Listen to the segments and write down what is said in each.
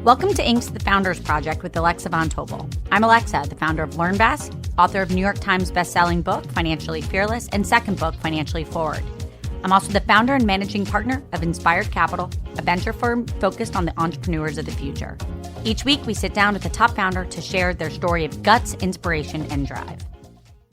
Welcome to Inc.'s The Founders Project with Alexa Von Tobel. I'm Alexa, the founder of LearnVest, author of New York Times bestselling book, Financially Fearless, and second book, Financially Forward. I'm also the founder and managing partner of Inspired Capital, a venture firm focused on the entrepreneurs of the future. Each week, we sit down with a top founder to share their story of guts, inspiration, and drive.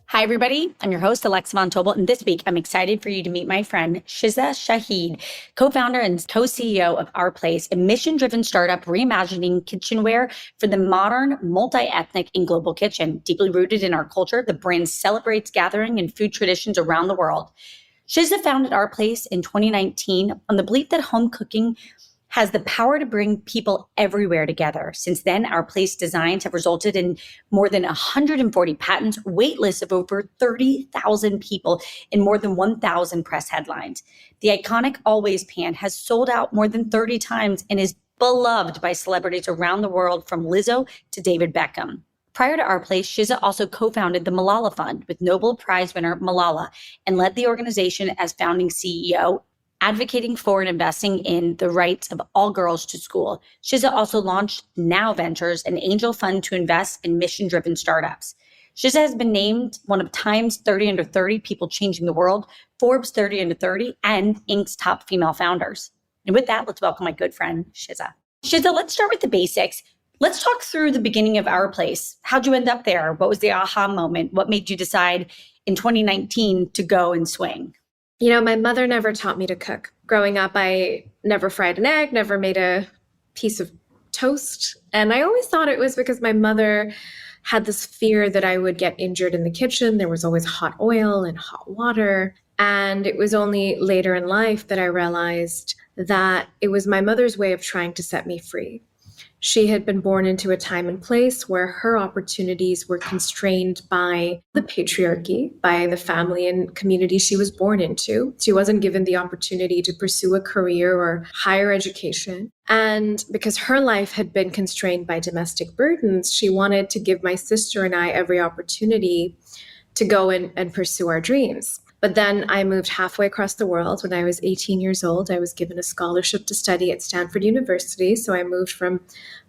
Hi, everybody. I'm your host, Alexa Von Tobel, and this week I'm excited for you to meet my friend, Shiza Shahid, co-founder and co-CEO of Our Place, a mission-driven startup reimagining kitchenware for the modern, multi-ethnic, and global kitchen. Deeply rooted in our culture, the brand celebrates gathering and food traditions around the world. Shiza founded Our Place in 2019 on the belief that home cooking has the power to bring people everywhere together. Since then, Our Place designs have resulted in more than 140 patents, waitlists of over 30,000 people, and more than 1,000 press headlines. The iconic Always pan has sold out more than 30 times and is beloved by celebrities around the world, from Lizzo to David Beckham. Prior to Our Place, Shiza also co-founded the Malala Fund with Nobel Prize winner Malala and led the organization as founding CEO, advocating for and investing in the rights of all girls to school. Shiza also launched Now Ventures, an angel fund to invest in mission-driven startups. Shiza has been named one of Time's 30 Under 30 People Changing the World, Forbes 30 Under 30, and Inc.'s top female founders. And with that, let's welcome my good friend, Shiza. Shiza, let's start with the basics. Let's talk through the beginning of Our Place. How'd you end up there? What was the aha moment? What made you decide in 2019 to go and swing? You know, my mother never taught me to cook. Growing up, I never fried an egg, never made a piece of toast. And I always thought it was because my mother had this fear that I would get injured in the kitchen. There was always hot oil and hot water. And it was only later in life that I realized that it was my mother's way of trying to set me free. She had been born into a time and place where her opportunities were constrained by the patriarchy, by the family and community she was born into. She wasn't given the opportunity to pursue a career or higher education. And because her life had been constrained by domestic burdens, she wanted to give my sister and I every opportunity to go and pursue our dreams. But then I moved halfway across the world. When I was 18 years old, I was given a scholarship to study at Stanford University. So I moved from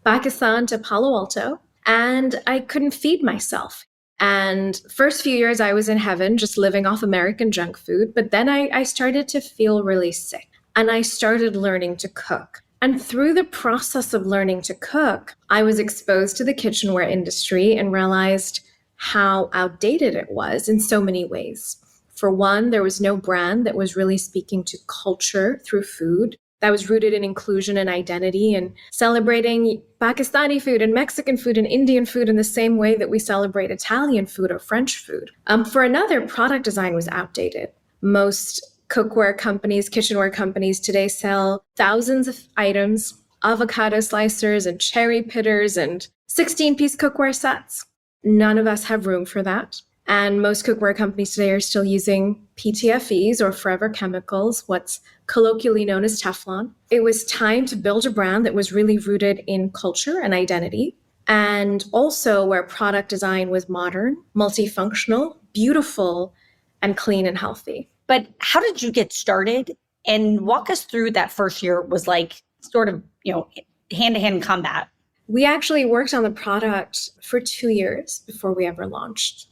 Pakistan to Palo Alto, and I couldn't feed myself. And first few years I was in heaven, just living off American junk food. But then I started to feel really sick, and I started learning to cook. And through the process of learning to cook, I was exposed to the kitchenware industry and realized how outdated it was in so many ways. For one, there was no brand that was really speaking to culture through food, that was rooted in inclusion and identity and celebrating Pakistani food and Mexican food and Indian food in the same way that we celebrate Italian food or French food. For another, product design was outdated. Most cookware companies, kitchenware companies today sell thousands of items, avocado slicers and cherry pitters and 16-piece cookware sets. None of us have room for that. And most cookware companies today are still using PTFEs, or forever chemicals, what's colloquially known as Teflon. It was time to build a brand that was really rooted in culture and identity, and also where product design was modern, multifunctional, beautiful, and clean and healthy. But how did you get started? And walk us through that first year was like sort of, hand-to-hand combat. We actually worked on the product for 2 years before we ever launched.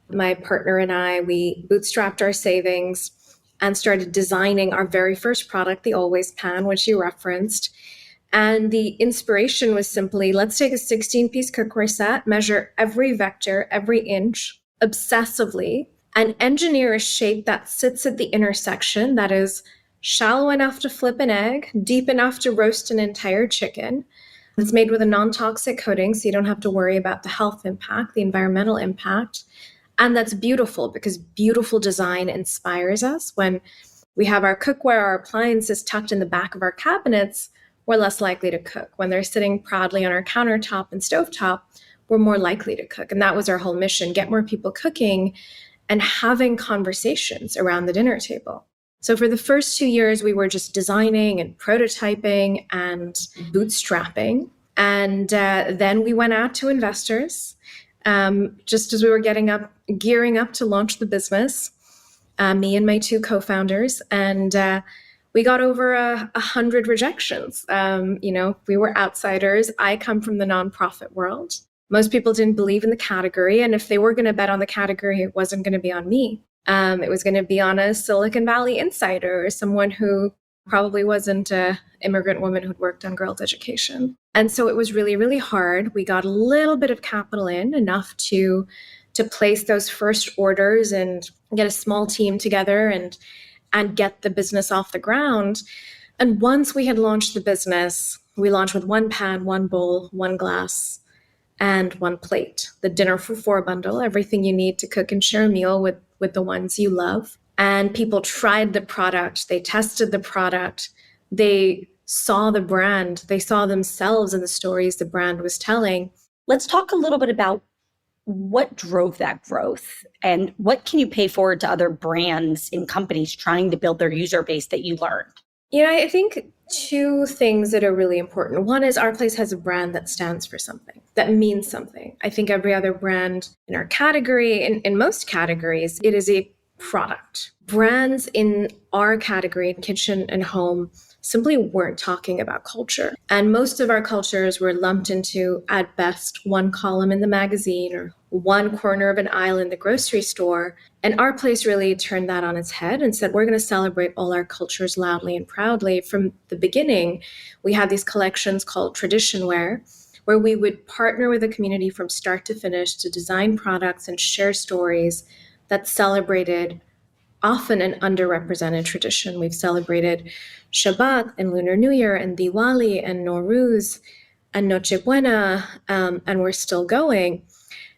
My partner and I, we bootstrapped our savings and started designing our very first product, the Always pan, which you referenced. And the inspiration was simply, let's take a 16-piece cookware set, measure every vector, every inch, obsessively, and engineer a shape that sits at the intersection, that is shallow enough to flip an egg, deep enough to roast an entire chicken. It's made with a non-toxic coating, so you don't have to worry about the health impact, the environmental impact. And that's beautiful, because beautiful design inspires us. When we have our cookware, our appliances tucked in the back of our cabinets, we're less likely to cook. When they're sitting proudly on our countertop and stovetop, we're more likely to cook. And that was our whole mission, get more people cooking and having conversations around the dinner table. So for the first 2 years, we were just designing and prototyping and bootstrapping. And then we went out to investors. Just as we were gearing up to launch the business, me and my two co-founders, and we got over 100 rejections. We were outsiders. I come from the nonprofit world. Most people didn't believe in the category. And if they were going to bet on the category, it wasn't going to be on me. It was going to be on a Silicon Valley insider or someone who probably wasn't an immigrant woman who'd worked on girls' education. And so it was really, really hard. We got a little bit of capital in, enough to place those first orders and get a small team together and get the business off the ground. And once we had launched the business, we launched with one pan, one bowl, one glass, and one plate. The dinner for four bundle, everything you need to cook and share a meal with the ones you love. And people tried the product, they tested the product, they saw the brand, they saw themselves in the stories the brand was telling. Let's talk a little bit about what drove that growth and what can you pay forward to other brands and companies trying to build their user base that you learned? I think two things that are really important. One is our place has a brand that stands for something, that means something. I think every other brand in our category, in most categories, it is a product. Brands in our category, in kitchen and home, simply weren't talking about culture. And most of our cultures were lumped into, at best, one column in the magazine or one corner of an aisle in the grocery store. And our place really turned that on its head and said, we're going to celebrate all our cultures loudly and proudly. From the beginning, we had these collections called kitchenware, where we would partner with the community from start to finish to design products and share stories that celebrated often an underrepresented tradition. We've celebrated Shabbat and Lunar New Year and Diwali and Nowruz and Noche Buena, and we're still going.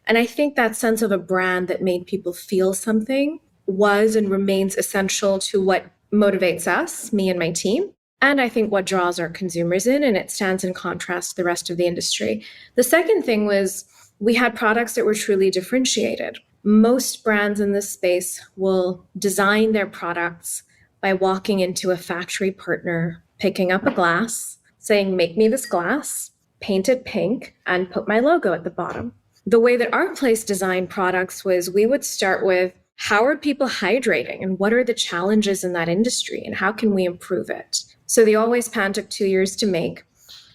And I think that sense of a brand that made people feel something was and remains essential to what motivates us, me and my team, and I think what draws our consumers in, and it stands in contrast to the rest of the industry. The second thing was we had products that were truly differentiated. Most brands in this space will design their products by walking into a factory partner, picking up a glass, saying, make me this glass, paint it pink, and put my logo at the bottom. The way that our place designed products was we would start with, how are people hydrating and what are the challenges in that industry and how can we improve it? So the Always Pan took 2 years to make.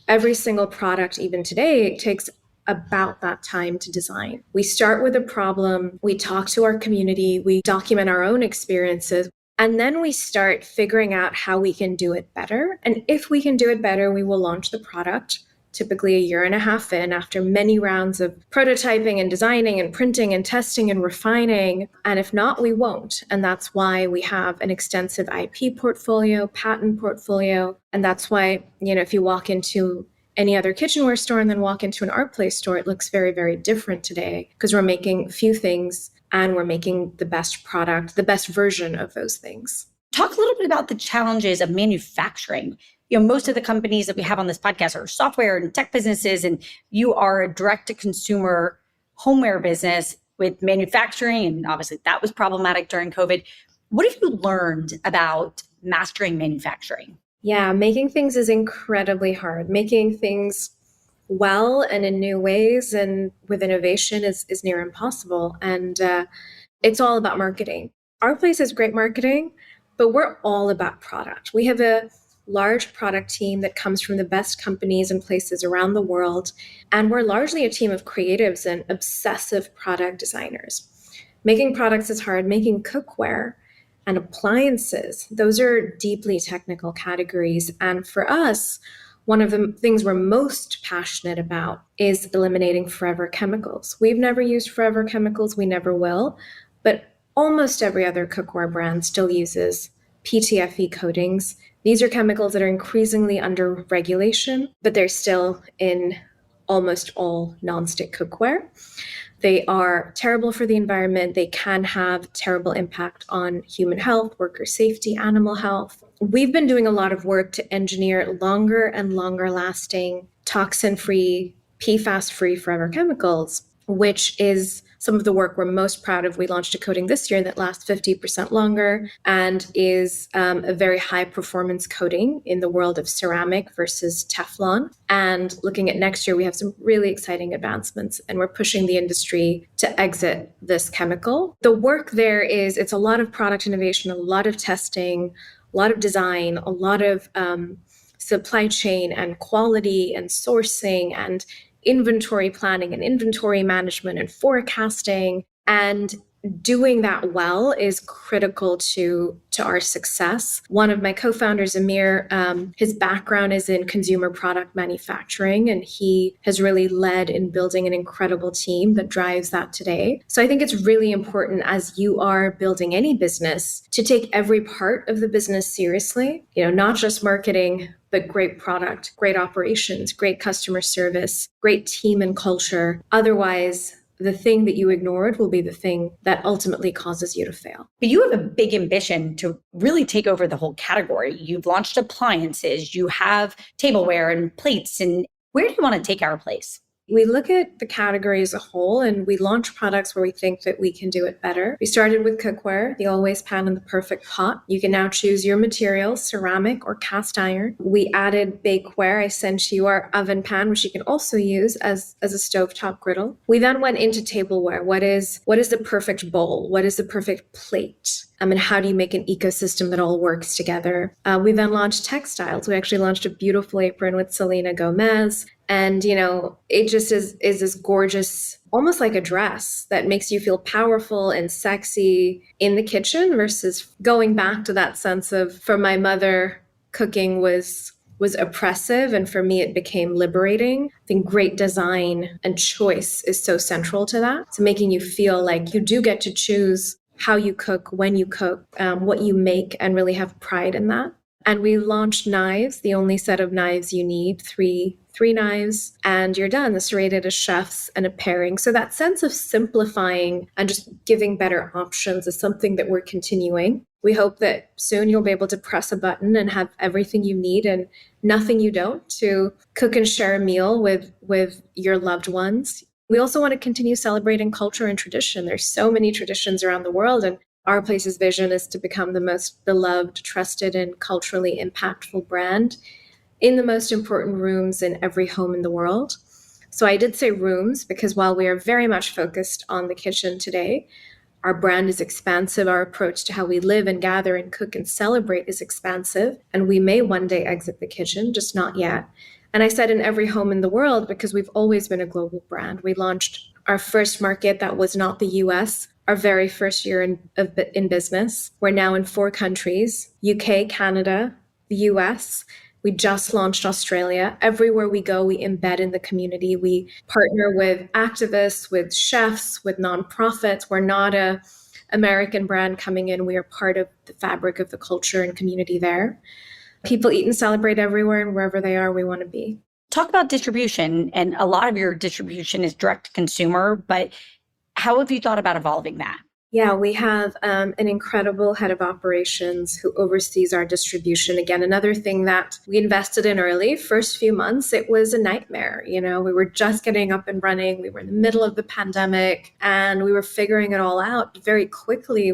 Every single product, even today, takes about that time to design. We start with a problem, we talk to our community, we document our own experiences, and then we start figuring out how we can do it better. And if we can do it better, we will launch the product, typically a year and a half in, after many rounds of prototyping and designing and printing and testing and refining. And if not, we won't. And that's why we have an extensive IP portfolio, patent portfolio. And that's why, if you walk into any other kitchenware store and then walk into an art place store, it looks very, very different today because we're making a few things and we're making the best product, the best version of those things. Talk a little bit about the challenges of manufacturing. Most of the companies that we have on this podcast are software and tech businesses, and you are a direct-to-consumer homeware business with manufacturing, and obviously that was problematic during COVID. What have you learned about mastering manufacturing? Yeah, making things is incredibly hard. Making things well and in new ways and with innovation is near impossible. And it's all about marketing. Our place has great marketing, but we're all about product. We have a large product team that comes from the best companies and places around the world. And we're largely a team of creatives and obsessive product designers. Making products is hard. Making cookware and appliances, those are deeply technical categories. And for us, one of the things we're most passionate about is eliminating forever chemicals. We've never used forever chemicals, we never will, but almost every other cookware brand still uses PTFE coatings. These are chemicals that are increasingly under regulation, but they're still in almost all nonstick cookware. They are terrible for the environment. They can have terrible impact on human health, worker safety, animal health. We've been doing a lot of work to engineer longer and longer lasting, toxin-free, PFAS-free forever chemicals, which is some of the work we're most proud of. We launched a coating this year that lasts 50% longer and is a very high performance coating in the world of ceramic versus Teflon. And looking at next year, we have some really exciting advancements and we're pushing the industry to exit this chemical. The work there it's a lot of product innovation, a lot of testing, a lot of design, a lot of supply chain and quality and sourcing and inventory planning and inventory management and forecasting. And doing that well is critical to our success. One of my co-founders, Amir, his background is in consumer product manufacturing, and he has really led in building an incredible team that drives that today. So I think it's really important as you are building any business to take every part of the business seriously, not just marketing, but great product, great operations, great customer service, great team and culture. Otherwise, the thing that you ignored will be the thing that ultimately causes you to fail. But you have a big ambition to really take over the whole category. You've launched appliances, you have tableware and plates. And where do you want to take our place? We look at the category as a whole and we launch products where we think that we can do it better. We started with cookware, the always pan and the perfect pot. You can now choose your materials, ceramic or cast iron. We added bakeware. I sent you our oven pan, which you can also use as a stovetop griddle. We then went into tableware. What is the perfect bowl? What is the perfect plate? And how do you make an ecosystem that all works together? We then launched textiles. We actually launched a beautiful apron with Selena Gomez. And, it just is this gorgeous, almost like a dress that makes you feel powerful and sexy in the kitchen versus going back to that sense of, for my mother, cooking was oppressive. And for me, it became liberating. I think great design and choice is so central to that. So making you feel like you do get to choose how you cook, when you cook, what you make, and really have pride in that. And we launched knives, the only set of knives you need, three knives, and you're done. The serrated as chefs and a pairing. So that sense of simplifying and just giving better options is something that we're continuing. We hope that soon you'll be able to press a button and have everything you need and nothing you don't to cook and share a meal with your loved ones. We also want to continue celebrating culture and tradition. There's so many traditions around the world, and Our Place's vision is to become the most beloved, trusted, and culturally impactful brand in the most important rooms in every home in the world. So I did say rooms because while we are very much focused on the kitchen today, our brand is expansive. Our approach to how we live and gather and cook and celebrate is expansive. And we may one day exit the kitchen, just not yet. And I said in every home in the world because we've always been a global brand. We launched our first market that was not the US, our very first year in business. We're now in 4 countries, UK, Canada, the US. We just launched Australia. Everywhere we go, we embed in the community. We partner with activists, with chefs, with nonprofits. We're not an American brand coming in. We are part of the fabric of the culture and community there. People eat and celebrate everywhere, and wherever they are, we want to be. Talk about distribution, and a lot of your distribution is direct to consumer, but how have you thought about evolving that? Yeah, we have an incredible head of operations who oversees our distribution. Again, another thing that we invested in early. First few months, it was a nightmare. We were just getting up and running. We were in the middle of the pandemic and we were figuring it all out very quickly.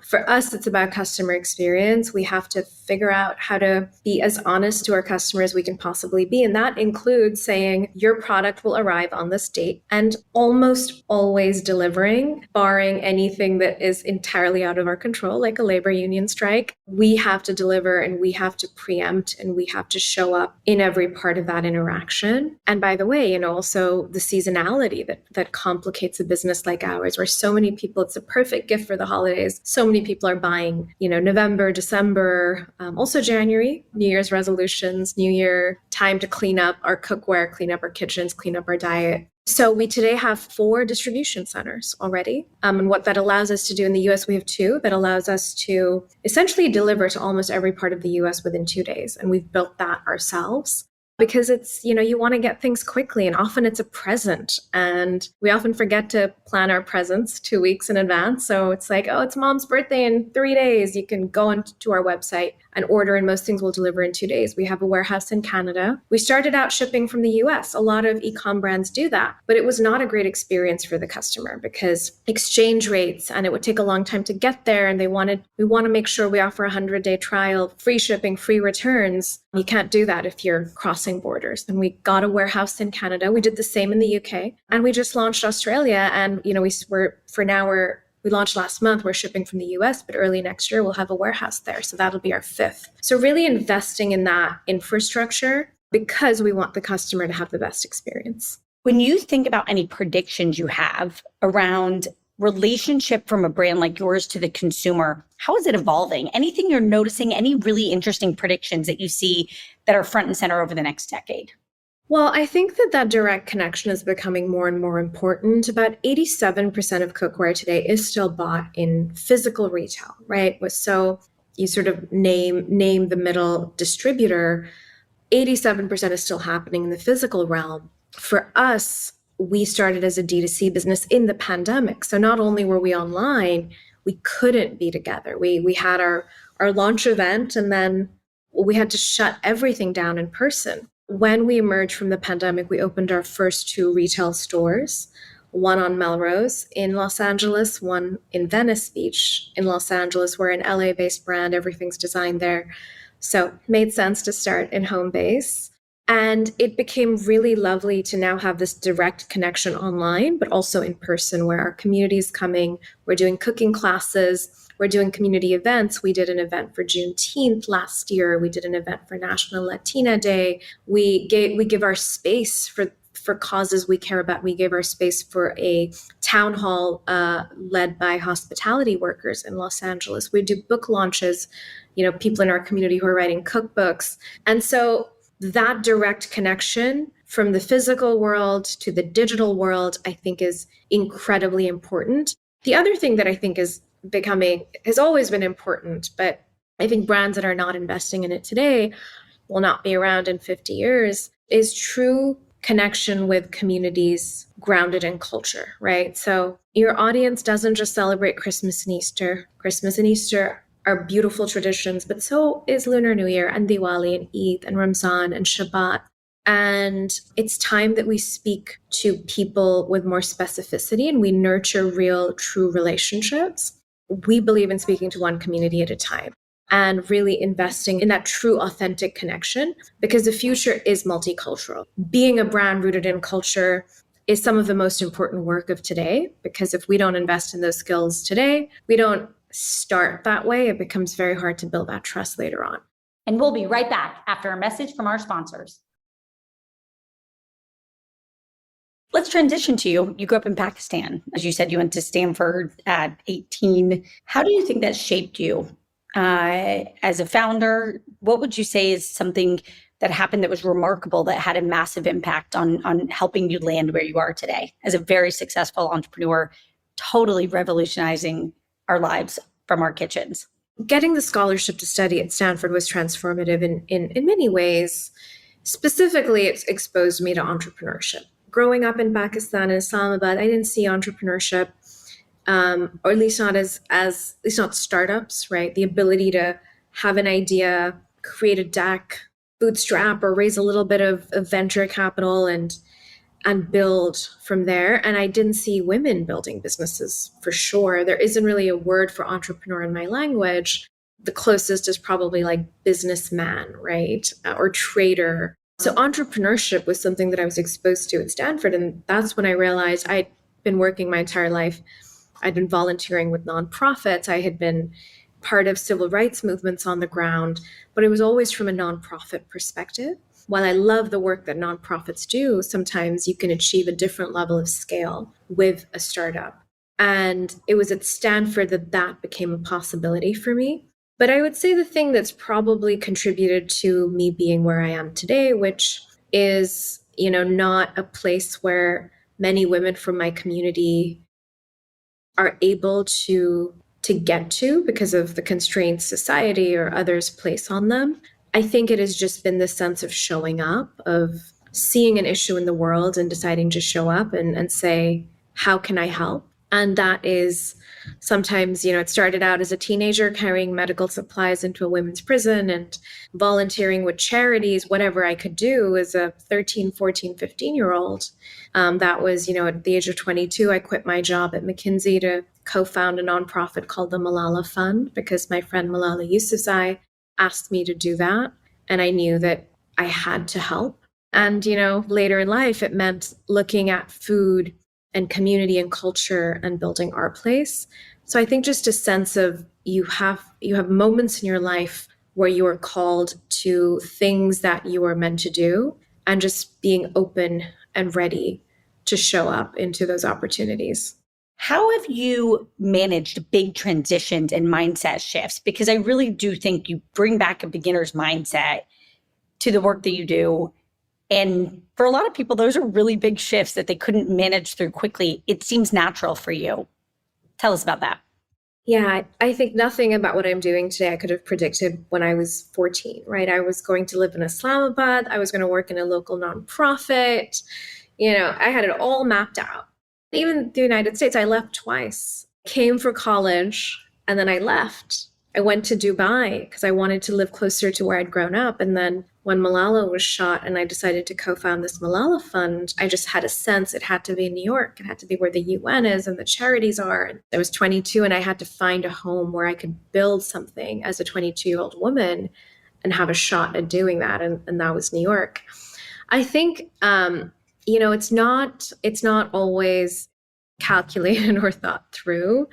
For us, it's about customer experience. We have to figure out how to be as honest to our customers as we can possibly be. And that includes saying your product will arrive on this date and almost always delivering, barring anything that is entirely out of our control, like a labor union strike. We have to deliver and we have to preempt and we have to show up in every part of that interaction. And by the way, also the seasonality that complicates a business like ours, where so many people, it's a perfect gift for the holidays. So many people are buying, November, December, also January, New Year's resolutions, New Year, time to clean up our cookware, clean up our kitchens, clean up our diet. So we today have 4 distribution centers already. And what that allows us to do in the US, we have 2 that allows us to essentially deliver to almost every part of the US within 2 days. And we've built that ourselves because it's, you want to get things quickly and often it's a present. And we often forget to plan our presents 2 weeks in advance. So it's like, oh, it's mom's birthday in 3 days. You can go onto our website and order, and most things will deliver in 2 days. We have a warehouse in Canada. We started out shipping from the US. A lot of e-com brands do that, but it was not a great experience for the customer because exchange rates, and it would take a long time to get there. And we want to make sure we offer a 100-day trial, free shipping, free returns. You can't do that if you're crossing borders. And we got a warehouse in Canada. We did the same in the UK, and we just launched Australia. And, we're We launched last month. We're shipping from the US, but early next year, we'll have a warehouse there. So that'll be our fifth. So really investing in that infrastructure because we want the customer to have the best experience. When you think about any predictions you have around relationship from a brand like yours to the consumer, how is it evolving? Anything you're noticing, any really interesting predictions that you see that are front and center over the next decade? Well, I think that direct connection is becoming more and more important. About 87% of cookware today is still bought in physical retail, right? So you sort of name the middle distributor, 87% is still happening in the physical realm. For us, we started as a D2C business in the pandemic. So not only were we online, we couldn't be together. We had our launch event and then we had to shut everything down in person. When we emerged from the pandemic, we opened our first two retail stores, one on Melrose in Los Angeles, one in Venice Beach in Los Angeles. We're an LA-based brand. Everything's designed there. So it made sense to start in home base. And it became really lovely to now have this direct connection online, but also in person where our community is coming. We're doing cooking classes. We're doing community events. We did an event for Juneteenth last year. We did an event for National Latina Day. We give our space for causes we care about. We gave our space for a town hall led by hospitality workers in Los Angeles. We do book launches, people in our community who are writing cookbooks. And so that direct connection from the physical world to the digital world, I think is incredibly important. The other thing that I think has always been important, but I think brands that are not investing in it today will not be around in 50 years, is true connection with communities grounded in culture, right? So your audience doesn't just celebrate Christmas and Easter. Christmas and Easter are beautiful traditions, but so is Lunar New Year and Diwali and Eid and Ramzan and Shabbat. And it's time that we speak to people with more specificity and we nurture real, true relationships. We believe in speaking to one community at a time and really investing in that true, authentic connection because the future is multicultural. Being a brand rooted in culture is some of the most important work of today, because if we don't invest in those skills today, we don't start that way, it becomes very hard to build that trust later on. And we'll be right back after a message from our sponsors. Let's transition to you. You grew up in Pakistan. As you said, you went to Stanford at 18. How do you think that shaped you as a founder? What would you say is something that happened that was remarkable, that had a massive impact on helping you land where you are today as a very successful entrepreneur, totally revolutionizing our lives from our kitchens? Getting the scholarship to study at Stanford was transformative in many ways. Specifically, it's exposed me to entrepreneurship. Growing up in Pakistan and Islamabad, I didn't see entrepreneurship, or at least not at least not startups, right? The ability to have an idea, create a deck, bootstrap, or raise a little bit of venture capital and build from there. And I didn't see women building businesses for sure. There isn't really a word for entrepreneur in my language. The closest is probably like businessman, right? Or trader. So entrepreneurship was something that I was exposed to at Stanford. And that's when I realized I'd been working my entire life. I'd been volunteering with nonprofits. I had been part of civil rights movements on the ground, but it was always from a nonprofit perspective. While I love the work that nonprofits do, sometimes you can achieve a different level of scale with a startup. And it was at Stanford that became a possibility for me. But I would say the thing that's probably contributed to me being where I am today, which is, not a place where many women from my community are able to get to because of the constraints society or others place on them. I think it has just been this sense of showing up, of seeing an issue in the world and deciding to show up and say, how can I help? And that is sometimes, it started out as a teenager carrying medical supplies into a women's prison and volunteering with charities, whatever I could do as a 13, 14, 15-year-old. That was, at the age of 22, I quit my job at McKinsey to co-found a nonprofit called the Malala Fund because my friend Malala Yousafzai asked me to do that. And I knew that I had to help. And, later in life, it meant looking at food and community and culture and building our place So I think just a sense of you have moments in your life where you are called to things that you are meant to do, and just being open and ready to show up into those opportunities. How have you managed big transitions and mindset shifts? Because I really do think you bring back a beginner's mindset to the work that you do. And for a lot of people, those are really big shifts that they couldn't manage through quickly. It seems natural for you. Tell us about that. Yeah, I think nothing about what I'm doing today I could have predicted when I was 14, right? I was going to live in Islamabad. I was going to work in a local nonprofit. I had it all mapped out. Even the United States, I left twice. Came for college and then I left. I went to Dubai because I wanted to live closer to where I'd grown up. And then when Malala was shot and I decided to co-found this Malala Fund, I just had a sense it had to be in New York. It had to be where the UN is and the charities are. And I was 22 and I had to find a home where I could build something as a 22-year-old woman and have a shot at doing that. And that was New York. I think, it's not always calculated or thought through.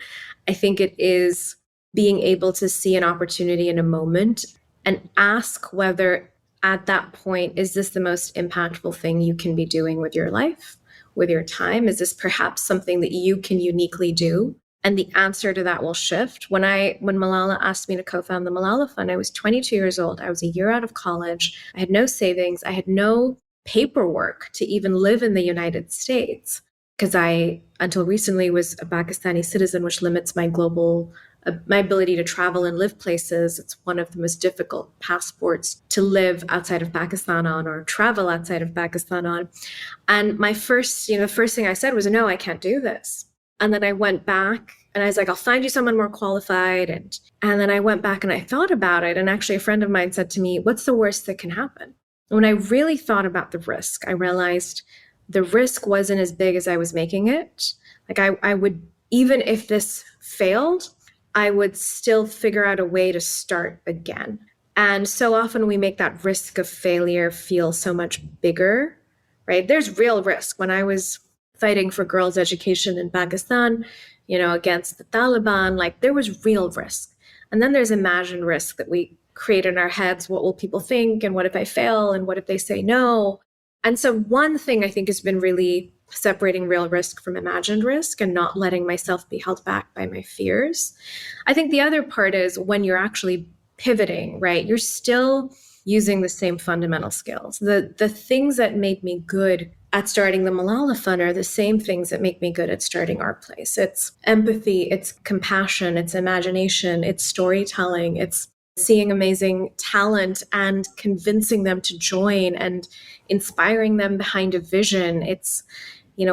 I think it is being able to see an opportunity in a moment and ask whether at that point, is this the most impactful thing you can be doing with your life, with your time? Is this perhaps something that you can uniquely do? And the answer to that will shift. When Malala asked me to co-found the Malala Fund, I was 22 years old. I was a year out of college. I had no savings. I had no paperwork to even live in the United States because I, until recently, was a Pakistani citizen, which limits my ability to travel and live places. It's one of the most difficult passports to live outside of Pakistan on or travel outside of Pakistan on. And the first thing I said was, no, I can't do this. And then I went back and I was like, I'll find you someone more qualified. And then I went back and I thought about it. And actually a friend of mine said to me, what's the worst that can happen? And when I really thought about the risk, I realized the risk wasn't as big as I was making it. Like I would, even if this failed, I would still figure out a way to start again. And so often we make that risk of failure feel so much bigger, right? There's real risk. When I was fighting for girls' education in Pakistan, against the Taliban, like there was real risk. And then there's imagined risk that we create in our heads. What will people think? And what if I fail? And what if they say no? And so one thing I think has been really separating real risk from imagined risk and not letting myself be held back by my fears. I think the other part is when you're actually pivoting, right? You're still using the same fundamental skills. The things that made me good at starting the Malala Fund are the same things that make me good at starting Our Place. It's empathy, it's compassion, it's imagination, it's storytelling, it's seeing amazing talent and convincing them to join and inspiring them behind a vision. It's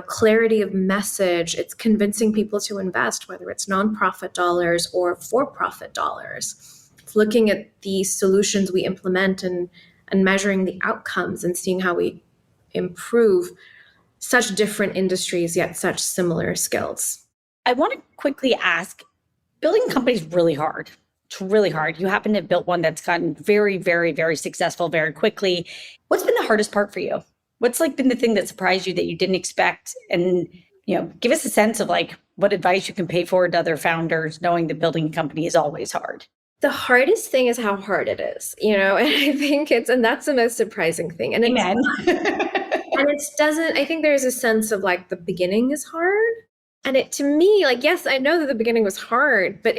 clarity of message. It's convincing people to invest, whether it's nonprofit dollars or for-profit dollars. It's looking at the solutions we implement and measuring the outcomes and seeing how we improve such different industries, yet such similar skills. I want to quickly ask, building a company is really hard. It's really hard. You happen to have built one that's gotten very, very, very successful very quickly. What's been the hardest part for you? What's been the thing that surprised you that you didn't expect? And, give us a sense of what advice you can pay forward to other founders, knowing that building a company is always hard. The hardest thing is how hard it is, and I think and that's the most surprising thing. And Amen. I think there's a sense of the beginning is hard. And to me, yes, I know that the beginning was hard, but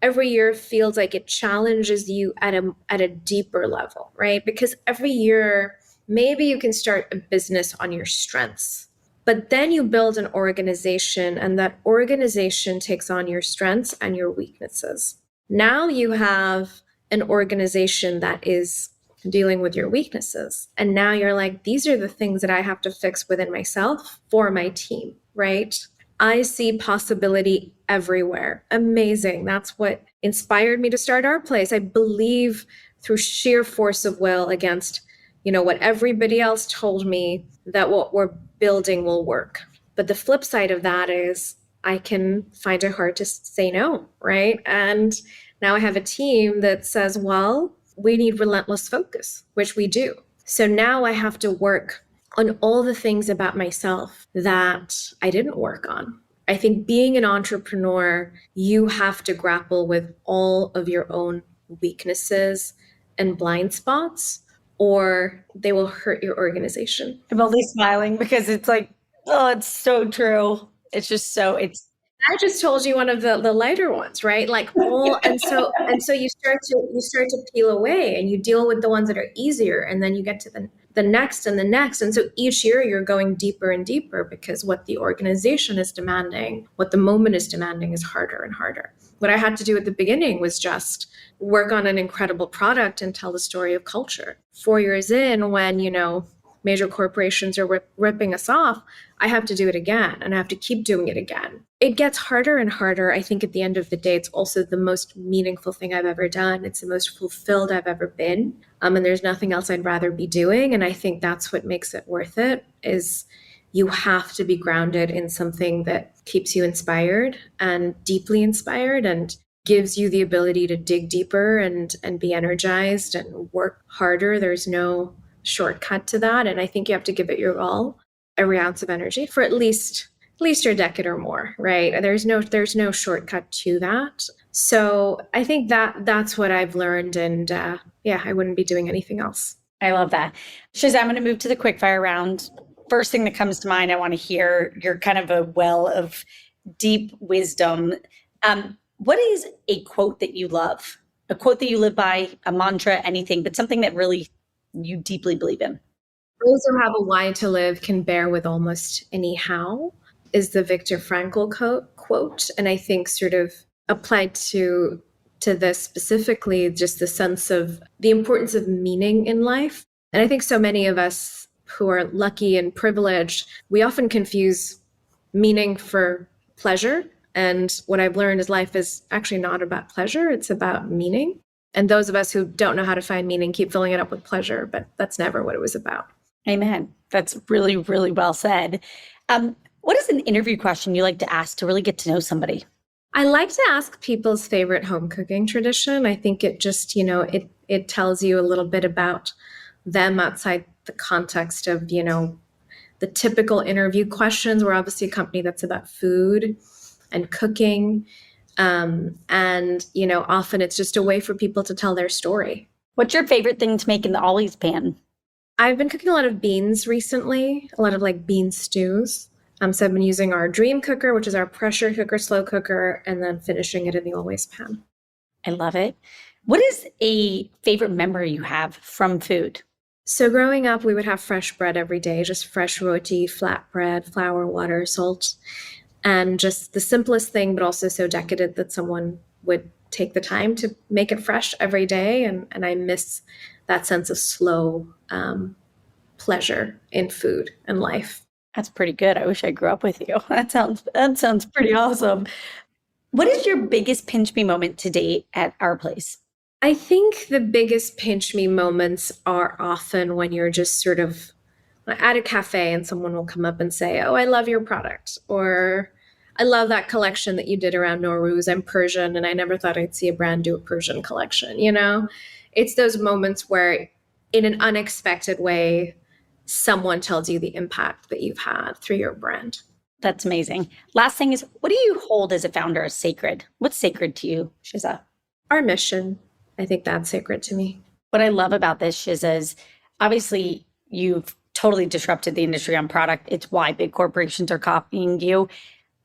every year feels like it challenges you at a deeper level, right? Because every year, maybe you can start a business on your strengths, but then you build an organization and that organization takes on your strengths and your weaknesses. Now you have an organization that is dealing with your weaknesses. And now you're these are the things that I have to fix within myself for my team, right? I see possibility everywhere. Amazing. That's what inspired me to start Our Place. I believe through sheer force of will against what everybody else told me that what we're building will work. But the flip side of that is I can find it hard to say no, right? And now I have a team that says, well, we need relentless focus, which we do. So now I have to work on all the things about myself that I didn't work on. I think being an entrepreneur, you have to grapple with all of your own weaknesses and blind spots, or they will hurt your organization. I'm only smiling because it's like, oh, it's so true. It's just so, it's. I just told you one of the lighter ones, right? Like all, and so you start to peel away, and you deal with the ones that are easier, and then you get to the next and the next. And so each year you're going deeper and deeper, because what the organization is demanding, what the moment is demanding, is harder and harder. What I had to do at the beginning was just work on an incredible product and tell the story of culture. 4 years in, when, major corporations are ripping us off, I have to do it again, and I have to keep doing it again. It gets harder and harder. I think at the end of the day, it's also the most meaningful thing I've ever done. It's the most fulfilled I've ever been. And there's nothing else I'd rather be doing. And I think that's what makes it worth it, is you have to be grounded in something that keeps you inspired and deeply inspired, and gives you the ability to dig deeper and be energized and work harder. There's no shortcut to that. And I think you have to give it your all, every ounce of energy, for at least your decade or more, right? There's no shortcut to that. So I think that's what I've learned. And I wouldn't be doing anything else. I love that. Shiza, I'm going to move to the quickfire round. First thing that comes to mind, I want to hear, you're kind of a well of deep wisdom. What is a quote that you love? A quote that you live by, a mantra, anything, but something that really you deeply believe in? Those who have a why to live can bear with almost any how, is the Viktor Frankl quote. And I think sort of applied to this specifically, just the sense of the importance of meaning in life. And I think so many of us who are lucky and privileged, we often confuse meaning for pleasure. And what I've learned is life is actually not about pleasure, it's about meaning. And those of us who don't know how to find meaning keep filling it up with pleasure, but that's never what it was about. Amen. That's really, really well said. What is an interview question you like to ask to really get to know somebody? I like to ask people's favorite home cooking tradition. I think it just, it tells you a little bit about them outside the context of, the typical interview questions. We're obviously a company that's about food and cooking. Often it's just a way for people to tell their story. What's your favorite thing to make in the always pan? I've been cooking a lot of beans recently, a lot of like bean stews. So I've been using our Dream Cooker, which is our pressure cooker, slow cooker, and then finishing it in the always pan. I love it. What is a favorite memory you have from food? So growing up, we would have fresh bread every day, just fresh roti, flat bread, flour, water, salt. And just the simplest thing, but also so decadent that someone would take the time to make it fresh every day. And I miss that sense of slow pleasure in food and life. That's pretty good. I wish I grew up with you. That sounds pretty awesome. What is your biggest pinch me moment to date at our place? I think the biggest pinch me moments are often when you're just sort of at a cafe and someone will come up and say, "Oh, I love your product," or "I love that collection that you did around Nowruz. I'm Persian and I never thought I'd see a brand do a Persian collection." It's those moments where in an unexpected way, someone tells you the impact that you've had through your brand. That's amazing. Last thing is, what do you hold as a founder as sacred? What's sacred to you, Shiza? Our mission. I think that's sacred to me. What I love about this, Shiza, is obviously you've totally disrupted the industry on product. It's why big corporations are copying you.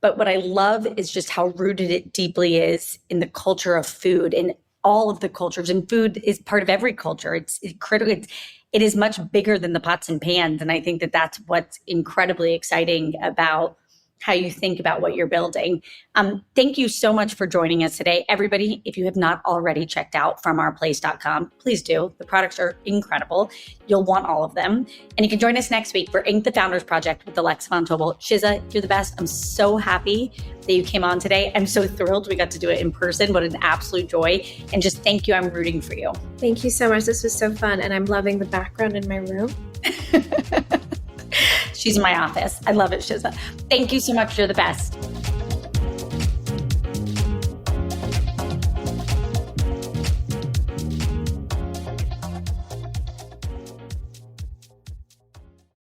But what I love is just how rooted it deeply is in the culture of food and all of the cultures. And food is part of every culture. It's critical. It is much bigger than the pots and pans. And I think that that's what's incredibly exciting about how you think about what you're building. Thank you so much for joining us today. Everybody, if you have not already checked out FromOurPlace.com, please do. The products are incredible. You'll want all of them. And you can join us next week for Ink the Founders Project with Alexa Von Tobel. Shiza, you're the best. I'm so happy that you came on today. I'm so thrilled we got to do it in person. What an absolute joy. And just thank you. I'm rooting for you. Thank you so much. This was so fun. And I'm loving the background in my room. She's in my office. I love it, Shiza. Thank you so much. You're the best.